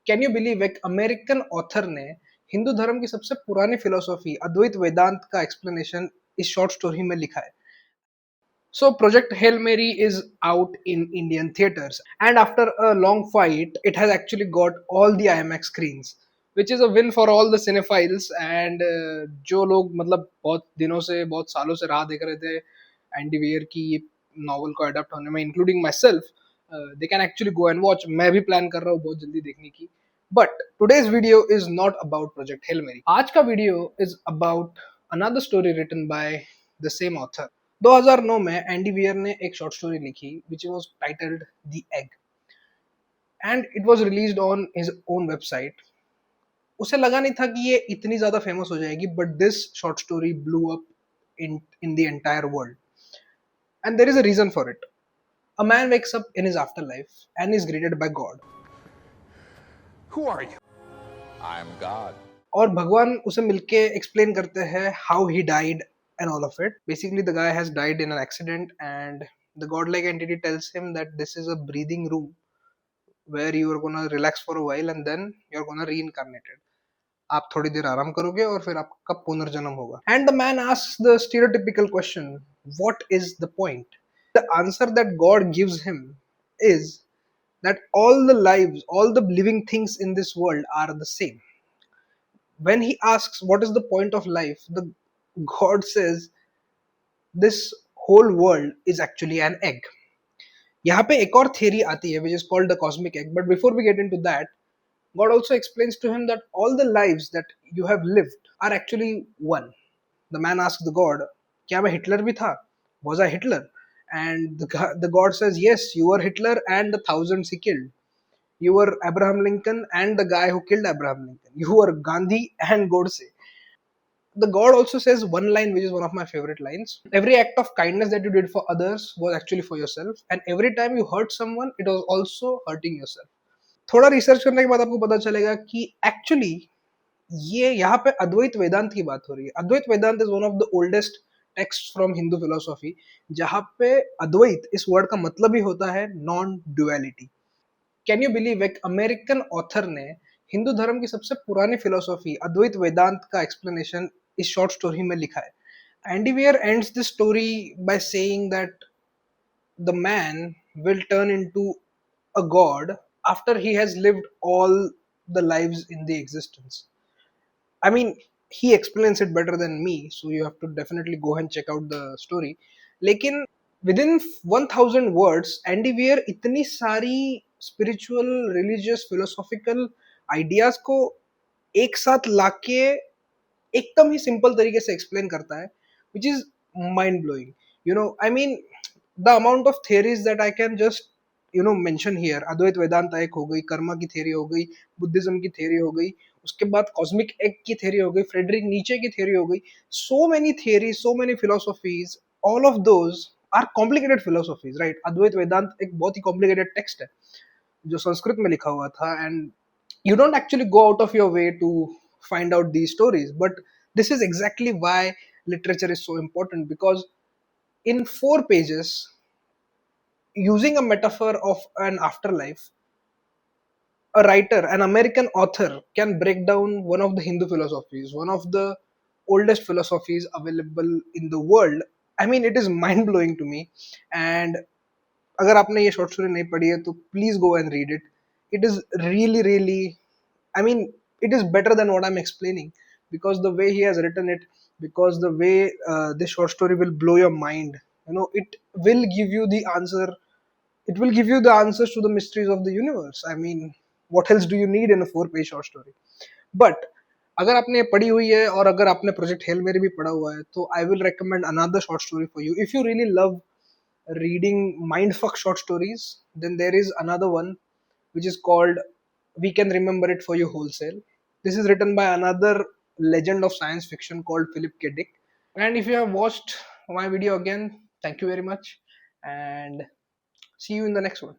Can you believe एक American author ने हिंदू धर्म की सबसे पुरानी फिलोसॉफी अद्वैत वेदांत का एक्सप्लेनेशन इस शॉर्ट स्टोरी में लिखा है. So Project Hail Mary is out in Indian theaters, and after a long fight, it has actually got all the IMAX screens, which is a win for all the cinephiles. And जो लोग मतलब बहुत दिनों से बहुत सालों से राह देख रहे थे एंडी वेयर की नॉवल को अडेप्ट होने में, including my self, they can actually go and watch. मैं भी प्लान कर रहा हूँ बहुत जल्दी देखने की. But today's video is not about Project Hail Mary. आज का video is about another story written by the same author. 2009 में एंडी वियर ने एक शॉर्ट स्टोरी लिखी which was titled the Egg, and it was released on his own website. उसे लगा नहीं था कि ये इतनी ज्यादा फेमस हो जाएगी, but this short story blew up in the entire world, and there is a reason for it. A man wakes up in his afterlife and is greeted by God. Who are you? I am God. और भगवान उसे मिलके explain करते हैं how he died and all of it. Basically, the guy has died in an accident, and the godlike entity tells him that this is a breathing room where you are gonna relax for a while and then you're gonna reincarnated. आप थोड़ी देर आराम करोगे और फिर आपका पुनर्जन्म होगा. And the man asks the stereotypical question, what is the point? The answer that God gives him is that all the lives, all the living things in this world are the same. When he asks what is the point of life, the God says this whole world is actually an egg. यहाँ पे एक और theory आती है which is called the cosmic egg. But before we get into that, God also explains to him that all the lives that you have lived are actually one. The man asks the God, क्या मैं Hitler भी था? Was I Hitler? And the God says, yes, you were Hitler and the thousands he killed. You were Abraham Lincoln and the guy who killed Abraham Lincoln. You were Gandhi and Godse. The God also says one line which is one of my favorite lines. Every act of kindness that you did for others was actually for yourself, and every time you hurt someone, it was also hurting yourself. थोड़ा research करने के बाद आपको पता चलेगा कि actually ये यहाँ पे अद्वैत वेदांत की बात हो रही है. Advaita Vedanta is one of the oldest text from Hindu philosophy, जहाँ पे अद्वैत इस वर्ड का मतलब ही होता है non duality. Can you believe एक अमेरिकन ऑथर ने हिंदू धर्म की सबसे पुरानी फिलोसॉफी अद्वैत वेदांत का एक्सप्लेनेशन इस शॉर्ट स्टोरी में लिखा है. Andy wear ends this story by saying that the man will turn into a god after he has lived all the lives in the existence. I mean, he explains it better than me, so you have to definitely go and check out the story. लेकिन within 1000 words, Andy wear इतनी सारी spiritual, religious, philosophical ideas को एक साथ लाके एकदम ही simple तरीके से एक्सप्लेन करता है, which is mind blowing. I mean, the amount of theories that I can just mention here. Advaita Vedanta एक हो गई, कर्मा की थ्योरी हो गई, बुद्धिज्म की थ्योरी हो गई, उसके बाद कॉस्मिक एग की थ्योरी हो गई, फ्रेडरिक नीचे की थ्योरी हो गई. So many theories, so many philosophies, all of those are complicated philosophies, right. Advaita Vedanta एक बहुत ही कॉम्प्लिकेटेड टेक्स्ट है जो संस्कृत में लिखा हुआ था, and you don't actually go out of your way to find out these stories. But this is exactly why literature is so important, because in 4 pages, using a metaphor of an afterlife, a writer, an American author, can break down one of the Hindu philosophies, one of the oldest philosophies available in the world. I mean, it is mind blowing to me. And अगर आपने ये short story नहीं पढ़ी है तो please go and read it. It is really really, I mean, it is better than what I'm explaining, because the way he has written it, because the way this short story will blow your mind. It will give you the answer. It will give you the answers to the mysteries of the universe. I mean, what else do you need in a 4 page short story? But अगर आपने ये पढ़ी हुई है और अगर आपने project Hail मेरी भी पढ़ा हुआ है, तो I will recommend another short story for you. If you really love reading mindfuck short stories, then there is another one which is called We Can Remember It For You Wholesale. This is written by another legend of science fiction called Philip K. Dick. And if you have watched my video again, thank you very much, and see you in the next one.